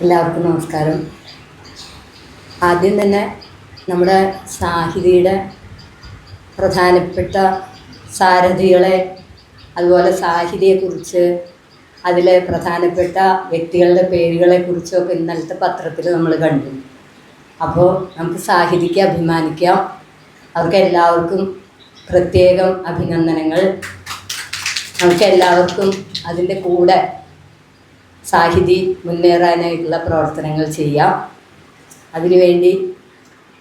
എല്ലാവർക്കും നമസ്കാരം. ആദ്യം തന്നെ നമ്മുടെ സാഹിതിയുടെ പ്രധാനപ്പെട്ട സാരഥികളെ, അതുപോലെ സാഹിതിയെക്കുറിച്ച്, അതിലെ പ്രധാനപ്പെട്ട വ്യക്തികളുടെ പേരുകളെക്കുറിച്ചൊക്കെ ഇന്നലത്തെ പത്രത്തിൽ നമ്മൾ കണ്ടു. അപ്പോൾ നമുക്ക് സാഹിതിക്ക് അഭിമാനിക്കാം. അവർക്ക് എല്ലാവർക്കും പ്രത്യേകം അഭിനന്ദനങ്ങൾ. നമുക്ക് എല്ലാവർക്കും അതിൻ്റെ കൂടെ സാഹിതി മുന്നേറാനായിട്ടുള്ള പ്രവർത്തനങ്ങൾ ചെയ്യാം. അതിനുവേണ്ടി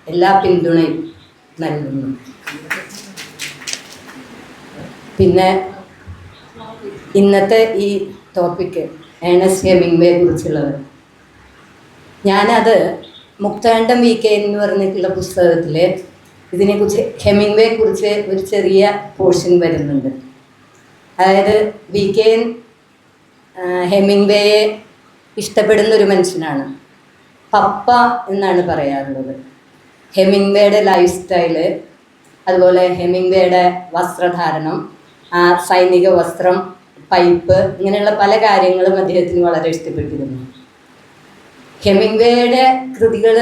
എല്ലാ പിന്തുണയും നൽകുന്നു. പിന്നെ ഇന്നത്തെ ഈ ടോപ്പിക്ക് ഏണസ്റ്റ് ഹെമിംഗ്വേയെ കുറിച്ചുള്ളത്, ഞാനത് മുക്താണ്ഡം വി കെ എന്ന് പറഞ്ഞിട്ടുള്ള പുസ്തകത്തിൽ ഇതിനെക്കുറിച്ച് ഹെമിംഗ്വേയെ കുറിച്ച് ഒരു ചെറിയ പോർഷൻ വരുന്നുണ്ട്. അതായത് വി കെ ഹെമിംഗ്വേയെ ഇഷ്ടപ്പെടുന്ന ഒരു മനുഷ്യനാണ്. പപ്പ എന്നാണ് പറയാറുള്ളത്. ഹെമിംഗ്വേയുടെ ലൈഫ് സ്റ്റൈല്, അതുപോലെ ഹെമിംഗ്വേയുടെ വസ്ത്രധാരണം, സൈനിക വസ്ത്രം, പൈപ്പ്, ഇങ്ങനെയുള്ള പല കാര്യങ്ങളും അദ്ദേഹത്തിന് വളരെ ഇഷ്ടപ്പെട്ടിരുന്നു. ഹെമിംഗ്വേയുടെ കൃതികൾ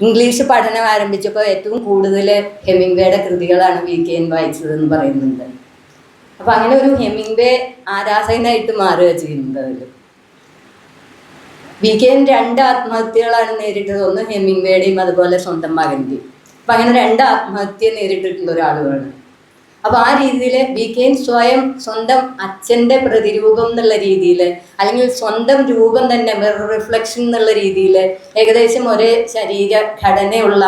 ഇംഗ്ലീഷ് പഠനം ആരംഭിച്ചപ്പോൾ ഏറ്റവും കൂടുതൽ ഹെമിംഗ്വേയുടെ കൃതികളാണ് വി കെ വായിച്ചതെന്ന് പറയുന്നുണ്ട്. അപ്പം അങ്ങനെ ഒരു ഹെമിംഗ്വേ ആരാധകനായിട്ട് മാറുക ചെയ്യുന്നത്. അതിൽ വി കെ 2 ആത്മഹത്യകളാണ് നേരിട്ടത്. ഒന്ന് ഹെമിംഗ്വേയുടെയും അതുപോലെ സ്വന്തം മകൻ്റെയും. അപ്പം അങ്ങനെ 2 ആത്മഹത്യ നേരിട്ടിട്ടുള്ള ഒരാളുമാണ്. അപ്പോൾ ആ രീതിയിൽ വി കെ സ്വന്തം അച്ഛൻ്റെ പ്രതിരൂപം എന്നുള്ള രീതിയിൽ, അല്ലെങ്കിൽ സ്വന്തം രൂപം തന്നെ വേറെ റിഫ്ലക്ഷൻ എന്നുള്ള രീതിയിൽ ഏകദേശം ഒരേ ശരീരഘടനയുള്ള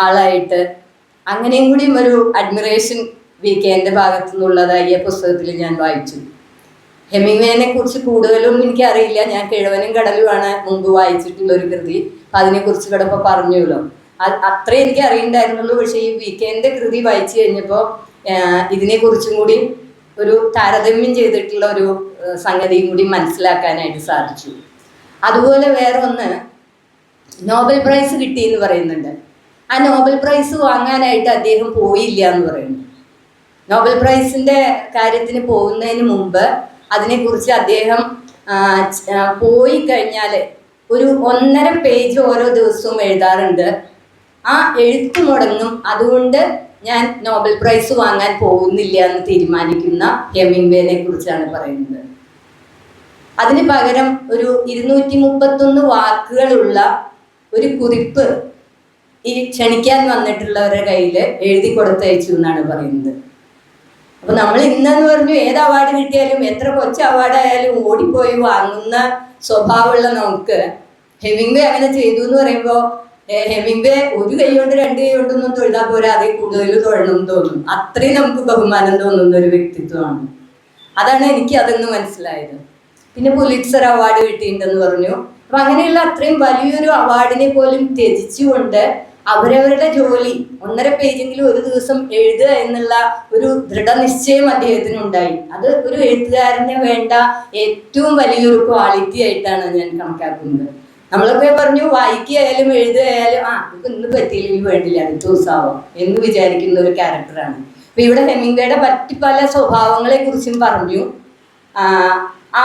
ആളായിട്ട് അങ്ങനെയും കൂടിയും ഒരു അഡ്മിറേഷൻ വി കെൻ്റെ ഭാഗത്തു നിന്നുള്ളതായി ഈ പുസ്തകത്തിൽ ഞാൻ വായിച്ചു. ഹെമിംഗ്വേനെ കുറിച്ച് കൂടുതലൊന്നും എനിക്കറിയില്ല. ഞാൻ കിഴവനും കടലുമാണ് മുമ്പ് വായിച്ചിട്ടുള്ള ഒരു കൃതി. അപ്പം അതിനെക്കുറിച്ച് ഇവിടെ ഇപ്പോൾ പറഞ്ഞല്ലോ. അത്രേ എനിക്ക് അറിയണ്ടായിരുന്നുള്ളൂ. പക്ഷേ ഈ വി കെൻ്റെ കൃതി വായിച്ചു കഴിഞ്ഞപ്പോൾ ഇതിനെക്കുറിച്ചും കൂടി ഒരു താരതമ്യം ചെയ്തിട്ടുള്ള ഒരു സംഗതിയും കൂടി മനസ്സിലാക്കാനായിട്ട് സാധിച്ചു. അതുപോലെ വേറെ ഒന്ന്, നോബൽ പ്രൈസ് കിട്ടിയെന്ന് പറയുന്നുണ്ട്. ആ നോബൽ പ്രൈസ് വാങ്ങാനായിട്ട് അദ്ദേഹം പോയില്ല എന്ന് പറയുന്നു. നോബൽ പ്രൈസിൻ്റെ കാര്യത്തിന് പോകുന്നതിന് മുമ്പ് അതിനെക്കുറിച്ച് അദ്ദേഹം പോയി കഴിഞ്ഞാൽ ഒരു 1.5 പേജ് ഓരോ ദിവസവും എഴുതാറുണ്ട്. ആ എഴുത്ത് മുടങ്ങും, അതുകൊണ്ട് ഞാൻ നോബൽ പ്രൈസ് വാങ്ങാൻ പോകുന്നില്ല എന്ന് തീരുമാനിക്കുന്ന ഹെമിംഗ്വേനെ കുറിച്ചാണ് പറയുന്നത്. അതിന് പകരം ഒരു 231 വാക്കുകളുള്ള ഒരു കുറിപ്പ് ഈ ക്ഷണിക്കാൻ വന്നിട്ടുള്ളവരുടെ കയ്യിൽ എഴുതി കൊടുത്തയച്ചു എന്നാണ് പറയുന്നത്. അപ്പോൾ നമ്മൾ ഇന്നെന്ന് പറഞ്ഞു ഏത് അവാർഡ് കിട്ടിയാലും എത്ര കൊച്ചു അവാർഡായാലും ഓടിപ്പോയി വാങ്ങുന്ന സ്വഭാവമുള്ള നമുക്ക് ഹെമിംഗ്വേ അങ്ങനെ ചെയ്തു എന്ന് പറയുമ്പോൾ ഹെമിംഗ്വേ ഒരു കൈ കൊണ്ട് 2 കൈ കൊണ്ടൊന്നും തൊഴുതാൽ പോരാ, അതിൽ കൂടുതൽ തൊഴണം തോന്നും. അത്രയും നമുക്ക് ബഹുമാനം തോന്നുന്ന ഒരു വ്യക്തിത്വമാണ്. അതാണ് എനിക്ക് അതെന്ന് മനസ്സിലായത്. പിന്നെ പുലിറ്റ്സർ അവാർഡ് കിട്ടിയിട്ടുണ്ടെന്ന് പറഞ്ഞു. അപ്പം അങ്ങനെയുള്ള അത്രയും വലിയൊരു അവാർഡിനെ പോലും ത്യജിച്ചുകൊണ്ട് അവരവരുടെ ജോലി 1.5 പേജെങ്കിലും ഒരു ദിവസം എഴുതുക എന്നുള്ള ഒരു ദൃഢനിശ്ചയം അദ്ദേഹത്തിനുണ്ടായി. അത് ഒരു എഴുത്തുകാരന് വേണ്ട ഏറ്റവും വലിയൊരു ക്വാളിറ്റി ആയിട്ടാണ് ഞാൻ കണക്കാക്കുന്നത്. നമ്മളൊക്കെ പറഞ്ഞു വായിക്കുകയായാലും എഴുതുകയായാലും ഇപ്പം ഇന്ന് പറ്റിയില്ലെങ്കിൽ വേണ്ടില്ല, അടുത്ത ദിവസമാവാം എന്ന് വിചാരിക്കുന്ന ഒരു ക്യാരക്ടറാണ്. അപ്പം ഇവിടെ ഹെമിംഗ്വേയുടെ മറ്റ് പല സ്വഭാവങ്ങളെ കുറിച്ചും പറഞ്ഞു.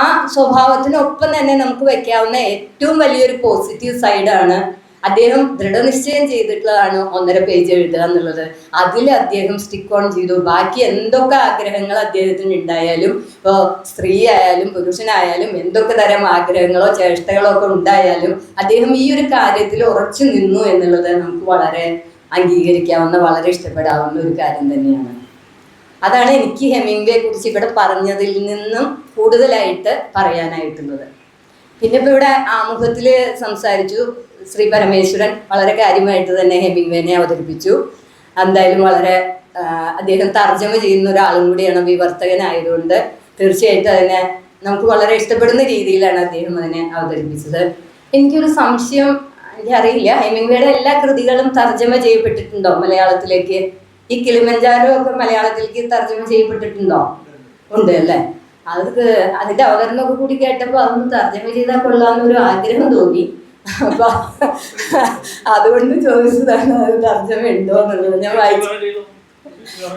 ആ സ്വഭാവത്തിനൊപ്പം തന്നെ നമുക്ക് വയ്ക്കാവുന്ന ഏറ്റവും വലിയൊരു പോസിറ്റീവ് സൈഡാണ് അദ്ദേഹം ദൃഢനിശ്ചയം ചെയ്തിട്ടുള്ളതാണ് 1.5 പേജ് എഴുതുക എന്നുള്ളത്. അതിൽ അദ്ദേഹം സ്റ്റിക്ക് ഓൺ ചെയ്തു. ബാക്കി എന്തൊക്കെ ആഗ്രഹങ്ങൾ അദ്ദേഹത്തിന് ഉണ്ടായാലും, ഇപ്പോൾ സ്ത്രീ ആയാലും പുരുഷനായാലും എന്തൊക്കെ തരം ആഗ്രഹങ്ങളോ ചേഷ്ടകളോ ഒക്കെ ഉണ്ടായാലും അദ്ദേഹം ഈ ഒരു കാര്യത്തിൽ ഉറച്ചു നിന്നു എന്നുള്ളത് നമുക്ക് വളരെ അംഗീകരിക്കാവുന്ന, വളരെ ഇഷ്ടപ്പെടാവുന്ന ഒരു കാര്യം തന്നെയാണ്. അതാണ് എനിക്ക് ഹെമിംഗ്വേയെ കുറിച്ച് ഇവിടെ പറഞ്ഞതിൽ നിന്നും കൂടുതലായിട്ട് പറയാനായിട്ടുള്ളത്. പിന്നെ ഇപ്പോൾ ഇവിടെ ആമുഖത്തിൽ സംസാരിച്ചു ശ്രീ പരമേശ്വരൻ വളരെ കാര്യമായിട്ട് തന്നെ ഹെമിംഗ്വേനെ അവതരിപ്പിച്ചു. എന്തായാലും വളരെ അദ്ദേഹം തർജ്ജമ ചെയ്യുന്ന ഒരാളും കൂടിയാണ്, വിവർത്തകനായതുകൊണ്ട് തീർച്ചയായിട്ടും അതിനെ നമുക്ക് വളരെ ഇഷ്ടപ്പെടുന്ന രീതിയിലാണ് അദ്ദേഹം അതിനെ അവതരിപ്പിച്ചത്. എനിക്കൊരു സംശയം, എനിക്കറിയില്ല, ഹെമിംഗ്വേയുടെ എല്ലാ കൃതികളും തർജ്ജമ ചെയ്യപ്പെട്ടിട്ടുണ്ടോ മലയാളത്തിലേക്ക്? ഈ കിളിമഞ്ചാരോ ഒക്കെ മലയാളത്തിലേക്ക് തർജ്ജമ ചെയ്യപ്പെട്ടിട്ടുണ്ടോ? ഉണ്ട് അല്ലേ? അതിൻ്റെ അവതരണമൊക്കെ കൂടി കേട്ടപ്പോൾ അതൊന്ന് തർജ്ജമ ചെയ്താൽ കൊള്ളാമെന്നൊരു ആഗ്രഹം തോന്നി. അപ്പൊ അതുകൊണ്ട് ചോദിച്ചതാണ് അത് തർജ്ജമ ഉണ്ടോ എന്നുള്ളത്. ഞാൻ വായിച്ചു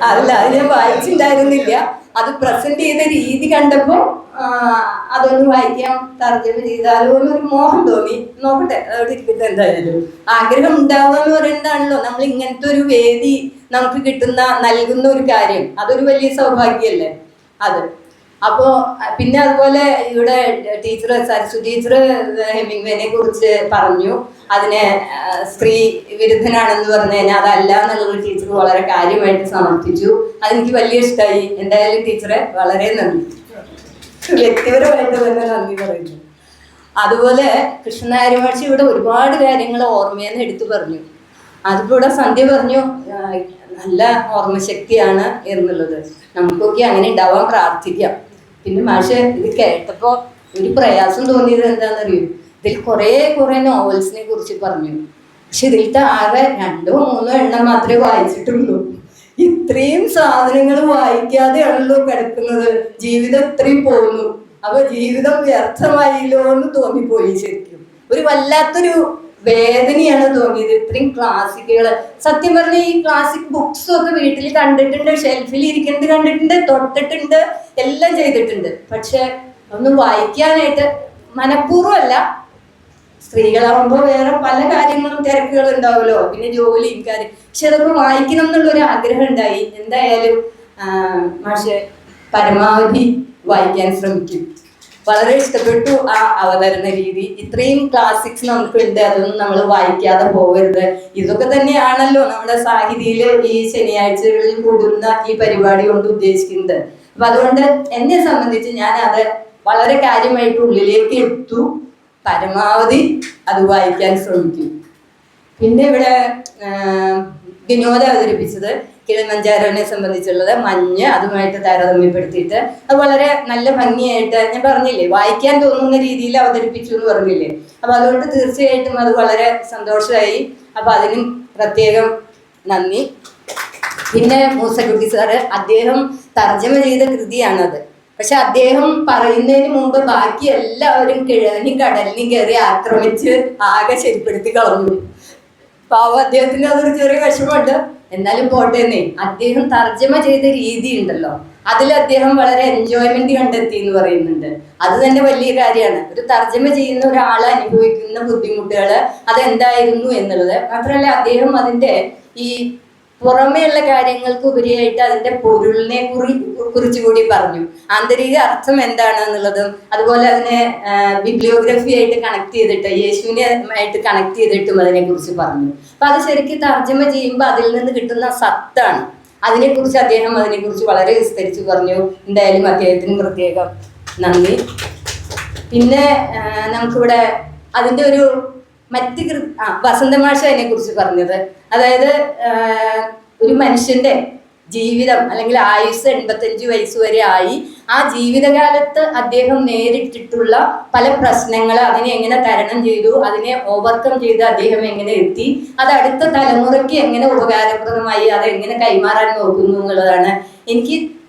അതല്ല, അത് ഞാൻ വായിച്ചിട്ടുണ്ടായിരുന്നില്ല. അത് പ്രസന്റ് ചെയ്ത രീതി കണ്ടപ്പോ അതൊന്ന് വായിക്കാം, തർജ്ജമ ചെയ്താലോ എന്നൊരു മോഹം തോന്നി. നോക്കട്ടെ, അവിടെ ഇരിക്കട്ടെ. എന്തായാലും ആഗ്രഹം ഉണ്ടാവുക എന്ന് പറയുന്നതാണല്ലോ നമ്മൾ ഇങ്ങനത്തെ ഒരു വേദി നമുക്ക് നൽകുന്ന ഒരു കാര്യം. അതൊരു വലിയ സൗഭാഗ്യമല്ലേ അത്. അപ്പോ പിന്നെ അതുപോലെ ഇവിടെ ടീച്ചർ സരസ്വതി ടീച്ചർ ഹെമിംഗ്വേനെ കുറിച്ച് പറഞ്ഞു. അതിനെ സ്ത്രീ വിരുദ്ധനാണെന്ന് പറഞ്ഞു കഴിഞ്ഞാൽ അതല്ല എന്നുള്ളത് ടീച്ചർ വളരെ കാര്യമായിട്ട് സമർത്ഥിച്ചു. അതെനിക്ക് വലിയ ഇഷ്ടമായി. എന്തായാലും ടീച്ചറെ വളരെ നന്ദി, വ്യക്തിപരമായിട്ട് തന്നെ നന്ദി പറയുന്നു. അതുപോലെ കൃഷ്ണനായർ മാഷ് ഇവിടെ ഒരുപാട് കാര്യങ്ങൾ ഓർമ്മയെന്ന് എടുത്തു പറഞ്ഞു. അതിപ്പോ ഇവിടെ സന്ധ്യ പറഞ്ഞു നല്ല ഓർമ്മശക്തിയാണ് എന്നുള്ളത്. നമുക്കൊക്കെ അങ്ങനെ ഉണ്ടാവാൻ പ്രാർത്ഥിക്കാം. പിന്നെ മാഷ് ഇത് കേട്ടപ്പോ ഒരു പ്രയാസം തോന്നിയത് എന്താണെന്നറിയോ, ഇതിൽ കുറെ നോവൽസിനെ കുറിച്ച് പറഞ്ഞു. പക്ഷെ ഇതിലത്തെ ആകെ 2 or 3 എണ്ണം മാത്രമേ വായിച്ചിട്ടുള്ളൂ. ഇത്രയും സാധനങ്ങൾ വായിക്കാതെയാണല്ലോ കിടക്കുന്നത്. ജീവിതം ഇത്രയും പോകുന്നു. അപ്പൊ ജീവിതം വ്യർത്ഥമായില്ലോ എന്ന് തോന്നിപ്പോയി. ശരിക്കും ഒരു വല്ലാത്തൊരു വേദനയാണ് തോന്നിയത്. ഇത്രയും ക്ലാസിക്കുകൾ, സത്യം പറഞ്ഞ ഈ ക്ലാസിക് ബുക്സും ഒക്കെ വീട്ടിൽ കണ്ടിട്ടുണ്ട്, ഷെൽഫിൽ ഇരിക്കുന്നത് കണ്ടിട്ടുണ്ട്, തൊട്ടിട്ടുണ്ട്, എല്ലാം ചെയ്തിട്ടുണ്ട്. പക്ഷെ ഒന്നും വായിക്കാനായിട്ട് മനഃപൂർവ്വമല്ല. സ്ത്രീകളാവുമ്പോൾ വേറെ പല കാര്യങ്ങളും തിരക്കുകൾ ഉണ്ടാവുമല്ലോ, പിന്നെ ജോലിയും കാര്യം. പക്ഷെ അതൊക്കെ വായിക്കണം എന്നുള്ളൊരു ആഗ്രഹം ഉണ്ടായി. എന്തായാലും മാഷെ പരമാവധി വായിക്കാൻ ശ്രമിക്കും. വളരെ ഇഷ്ടപ്പെട്ടു ആ അവതരണ രീതി. ഇത്രയും ക്ലാസിക്സ് നമുക്കുണ്ട്, അതൊന്നും നമ്മൾ വായിക്കാതെ പോകരുത്. ഇതൊക്കെ തന്നെയാണല്ലോ നമ്മുടെ സാഹിതിയില് ഈ ശനിയാഴ്ചകളിൽ കൂടുന്ന ഈ പരിപാടി കൊണ്ട് ഉദ്ദേശിക്കുന്നത്. അപ്പൊ അതുകൊണ്ട് എന്നെ സംബന്ധിച്ച് ഞാൻ അത് വളരെ കാര്യമായിട്ട് ഉള്ളിലേക്ക് എടുത്തു. പരമാവധി അത് വായിക്കാൻ ശ്രമിക്കും. പിന്നെ ഇവിടെ വിനോദം അവതരിപ്പിച്ചത് കിളിമഞ്ചാരോനെ സംബന്ധിച്ചുള്ളത് മഞ്ഞ് അതുമായിട്ട് താരതമ്യപ്പെടുത്തിയിട്ട് അത് വളരെ നല്ല ഭംഗിയായിട്ട്, ഞാൻ പറഞ്ഞില്ലേ വായിക്കാൻ തോന്നുന്ന രീതിയിൽ അവതരിപ്പിച്ചു എന്ന് പറഞ്ഞില്ലേ. അപ്പൊ അതുകൊണ്ട് തീർച്ചയായിട്ടും അത് വളരെ സന്തോഷമായി. അപ്പൊ അതിനും പ്രത്യേകം നന്ദി. പിന്നെ മൂസക്കുട്ടി സാറ്, അദ്ദേഹം തർജ്ജമ ചെയ്ത കൃതിയാണത്. പക്ഷെ അദ്ദേഹം പറയുന്നതിന് മുമ്പ് ബാക്കി എല്ലാവരും കിഴനും കടലിനും കയറി ആക്രമിച്ച് ആകെ ശരിപ്പെടുത്തി കളഞ്ഞു. പാവം അദ്ദേഹത്തിന് അതൊരു ചെറിയ വിഷമമുണ്ട്. എന്നാലും പോട്ടേന്നേ, അദ്ദേഹം തർജ്ജമ ചെയ്ത രീതി ഉണ്ടല്ലോ, അതിൽ അദ്ദേഹം വളരെ എൻജോയ്മെന്റ് കണ്ടെത്തി എന്ന് പറയുന്നുണ്ട്. അത് തന്നെ വലിയ കാര്യമാണ്. ഒരു തർജ്ജമ ചെയ്യുന്ന ഒരാൾ അനുഭവിക്കുന്ന ബുദ്ധിമുട്ടുകൾ അതെന്തായിരുന്നു എന്നുള്ളത് മാത്രമല്ല, അദ്ദേഹം അതിന്റെ ഈ പുറമേയുള്ള കാര്യങ്ങൾക്ക് ഉപരിയായിട്ട് അതിന്റെ പൊരുളിനെ കുറിച്ച് കൂടി പറഞ്ഞു. ആന്തരിക അർത്ഥം എന്താണ് എന്നുള്ളതും അതുപോലെ അതിനെ ബിബ്ലിയോഗ്രഫി ആയിട്ട് കണക്ട് ചെയ്തിട്ട് യേശുവിനെ ആയിട്ട് കണക്ട് ചെയ്തിട്ടും അതിനെ കുറിച്ച് പറഞ്ഞു. അപ്പൊ അത് ശരിക്കും തർജ്ജമ ചെയ്യുമ്പോൾ അതിൽ നിന്ന് കിട്ടുന്ന സത്താണ്. അതിനെക്കുറിച്ച് അദ്ദേഹം അതിനെക്കുറിച്ച് വളരെ വിസ്തരിച്ച് പറഞ്ഞു. എന്തായാലും അദ്ദേഹത്തിന് പ്രത്യേകം നന്ദി. പിന്നെ നമുക്കിവിടെ അതിൻ്റെ ഒരു മറ്റ് വസന്തമാഷ അതിനെ കുറിച്ച് പറഞ്ഞത്, അതായത് ഒരു മനുഷ്യന്റെ ജീവിതം അല്ലെങ്കിൽ ആയുസ് 85 വയസ്സ് വരെ ആയി. ആ ജീവിതകാലത്ത് അദ്ദേഹം നേരിട്ടിട്ടുള്ള പല പ്രശ്നങ്ങൾ, അതിനെ എങ്ങനെ തരണം ചെയ്തു, അതിനെ ഓവർകം ചെയ്ത് അദ്ദേഹം എങ്ങനെ എത്തി, അത് അടുത്ത തലമുറയ്ക്ക് എങ്ങനെ ഉപകാരപ്രദമായി, അതെങ്ങനെ കൈമാറാൻ നോക്കുന്നു എന്നുള്ളതാണ്.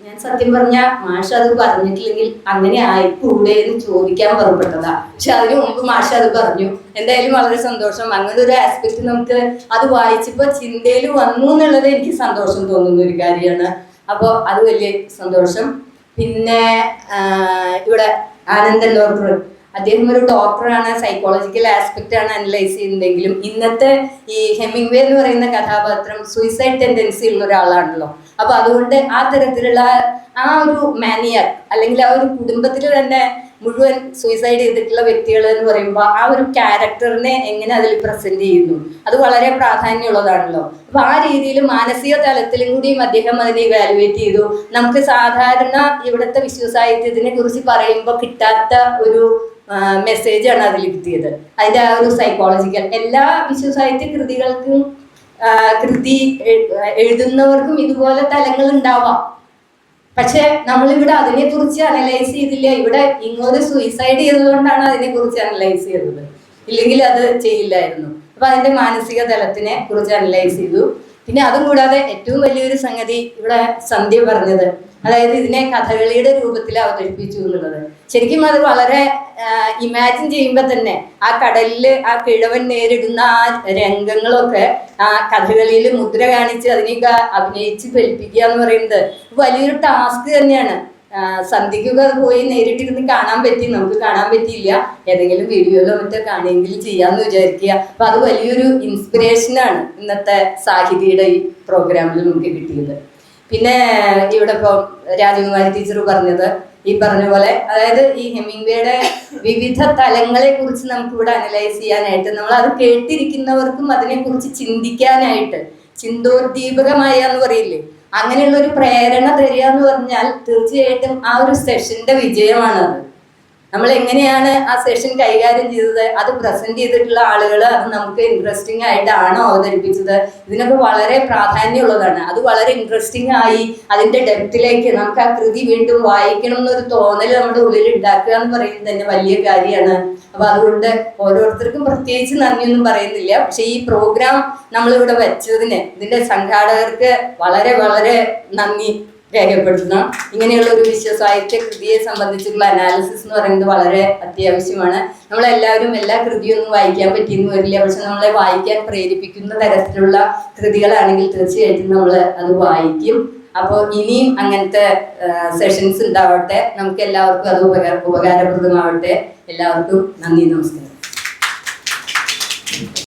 ഞാൻ സത്യം പറഞ്ഞ മാഷ് അത് പറഞ്ഞിട്ടില്ലെങ്കിൽ അങ്ങനെ ആയിക്കൂടെ എന്ന് ചോദിക്കാൻ പുറപ്പെട്ടതാ. പക്ഷെ അതിനു മുമ്പ് മാഷ് അത് പറഞ്ഞു. എന്തായാലും വളരെ സന്തോഷം. അങ്ങനെ ഒരു ആസ്പെക്ട് നമുക്ക് അത് വായിച്ചപ്പോൾ ചിന്തയിൽ വന്നു എന്നുള്ളത് എനിക്ക് സന്തോഷം തോന്നുന്ന ഒരു കാര്യമാണ്. അപ്പോൾ അത് വലിയ സന്തോഷം. പിന്നെ ഇവിടെ ആനന്ദൻ ഡോക്ടർ, അദ്ദേഹം ഒരു ഡോക്ടറാണ്, സൈക്കോളജിക്കൽ ആസ്പെക്റ്റ് ആണ് അനലൈസ് ചെയ്യുന്നതെങ്കിലും ഇന്നത്തെ ഈ ഹെമിംഗ്വേ എന്ന് പറയുന്ന കഥാപാത്രം സൂയിസൈഡ് ടെൻഡൻസി ഉള്ള ഒരാളാണല്ലോ. അപ്പൊ അതുകൊണ്ട് ആ തരത്തിലുള്ള ആ ഒരു മാനിയർ അല്ലെങ്കിൽ ആ ഒരു കുടുംബത്തിൽ തന്നെ മുഴുവൻ സൂയിസൈഡ് ചെയ്തിട്ടുള്ള വ്യക്തികൾ എന്ന് പറയുമ്പോൾ ആ ഒരു ക്യാരക്ടറിനെ എങ്ങനെ അതിൽ പ്രസന്റ് ചെയ്യുന്നു അത് വളരെ പ്രാധാന്യമുള്ളതാണല്ലോ. അപ്പൊ ആ രീതിയിൽ മാനസിക തലത്തിലും കൂടിയും അദ്ദേഹം അതിനെ ഇവാലുവേറ്റ് ചെയ്തു. നമുക്ക് സാധാരണ ഇവിടുത്തെ വിശ്വസാഹിത്യത്തിനെ കുറിച്ച് പറയുമ്പോൾ കിട്ടാത്ത ഒരു മെസ്സേജാണ് അതിൽ കിട്ടിയത്. അതിൻ്റെ ആ ഒരു സൈക്കോളജിക്കൽ എല്ലാ വിശ്വസാഹിത്യ കൃതികൾക്കും കൃതി എഴുതുന്നവർക്കും ഇതുപോലെ തലങ്ങൾ ഉണ്ടാവാം. പക്ഷെ നമ്മളിവിടെ അതിനെക്കുറിച്ച് അനലൈസ് ചെയ്തില്ല. ഇവിടെ ഇങ്ങോട്ട് സൂയിസൈഡ് ചെയ്തതുകൊണ്ടാണ് അതിനെക്കുറിച്ച് അനലൈസ് ചെയ്തത്, ഇല്ലെങ്കിൽ അത് ചെയ്യില്ലായിരുന്നു. അപ്പൊ അതിന്റെ മാനസിക തലത്തിനെ കുറിച്ച് അനലൈസ് ചെയ്തു. പിന്നെ അതും കൂടാതെ ഏറ്റവും വലിയൊരു സംഗതി ഇവിടെ സന്ധ്യ പറഞ്ഞത്, അതായത് ഇതിനെ കഥകളിയുടെ രൂപത്തിൽ അവതരിപ്പിച്ചു എന്നുള്ളത്. ശരിക്കും അത് വളരെ ഇമാജിൻ ചെയ്യുമ്പോൾ തന്നെ ആ കടലിൽ ആ കിഴവൻ നേരിടുന്ന ആ രംഗങ്ങളൊക്കെ ആ കഥകളിയിൽ മുദ്ര കാണിച്ച് അതിനെയൊക്കെ അഭിനയിച്ച് ഫലിപ്പിക്കുക എന്ന് പറയുന്നത് വലിയൊരു ടാസ്ക് തന്നെയാണ്. സന്ധ്യയ്ക്കൊക്കെ അത് പോയി നേരിട്ടിരുന്ന് കാണാൻ പറ്റി, നമുക്ക് കാണാൻ പറ്റിയില്ല, ഏതെങ്കിലും വീഡിയോയിലോ മറ്റോ കാണുമെങ്കിലും ചെയ്യാമെന്ന് വിചാരിക്കുക. അപ്പൊ അത് വലിയൊരു ഇൻസ്പിറേഷനാണ് ഇന്നത്തെ സാഹിതിയുടെ ഈ പ്രോഗ്രാമിൽ നമുക്ക് കിട്ടിയത്. പിന്നെ ഇവിടെ ഇപ്പോൾ രാജകുമാരി ടീച്ചർ പറഞ്ഞത് ഈ പറഞ്ഞ പോലെ, അതായത് ഈ ഹെമിംഗ്വേയുടെ വിവിധ തലങ്ങളെ കുറിച്ച് നമുക്കിവിടെ അനലൈസ് ചെയ്യാനായിട്ട്, നമ്മൾ അത് കേട്ടിരിക്കുന്നവർക്കും അതിനെക്കുറിച്ച് ചിന്തിക്കാനായിട്ട് ചിന്തോദ്ദീപകമായ എന്ന് പറയില്ലേ, അങ്ങനെയുള്ള ഒരു പ്രേരണ തരിക എന്ന് പറഞ്ഞാൽ തീർച്ചയായിട്ടും ആ ഒരു സെഷന്റെ വിജയമാണത്. നമ്മൾ എങ്ങനെയാണ് ആ സെഷൻ കൈകാര്യം ചെയ്തത്, അത് പ്രസന്റ് ചെയ്തിട്ടുള്ള ആളുകൾ അത് നമുക്ക് ഇൻട്രസ്റ്റിംഗ് ആയിട്ടാണോ അവതരിപ്പിച്ചത്, ഇതിനൊക്കെ വളരെ പ്രാധാന്യമുള്ളതാണ്. അത് വളരെ ഇൻട്രസ്റ്റിംഗ് ആയി അതിന്റെ ഡെപ്തിലേക്ക് നമുക്ക് ആ കൃതി വീണ്ടും വായിക്കണം എന്നൊരു തോന്നൽ നമ്മുടെ ഉള്ളിൽ ഉണ്ടാക്കുക എന്ന് പറയുന്നത് തന്നെ വലിയ കാര്യമാണ്. അപ്പൊ അതുകൊണ്ട് ഓരോരുത്തർക്കും പ്രത്യേകിച്ച് നന്ദിയൊന്നും പറയുന്നില്ല. പക്ഷെ ഈ പ്രോഗ്രാം നമ്മളിവിടെ വെച്ചതിന് ഇതിന്റെ സംഘാടകർക്ക് വളരെ വളരെ നന്ദി രേഖപ്പെടുത്തുന്നു. ഇങ്ങനെയുള്ള ഒരു വിശ്വസാഹിത്യ കൃതിയെ സംബന്ധിച്ചുള്ള അനാലിസിസ് എന്ന് പറയുന്നത് വളരെ അത്യാവശ്യമാണ്. നമ്മളെല്ലാവരും എല്ലാ കൃതിയൊന്നും വായിക്കാൻ പറ്റിയെന്ന് വരില്ല, പക്ഷെ നമ്മളെ വായിക്കാൻ പ്രേരിപ്പിക്കുന്ന തരത്തിലുള്ള കൃതികളാണെങ്കിൽ തീർച്ചയായിട്ടും നമ്മൾ അത് വായിക്കും. അപ്പോൾ ഇനിയും അങ്ങനത്തെ സെഷൻസ് ഉണ്ടാവട്ടെ, നമുക്ക് എല്ലാവർക്കും അത് ഉപകാരപ്രദമാവട്ടെ. എല്ലാവർക്കും നന്ദി, നമസ്കാരം.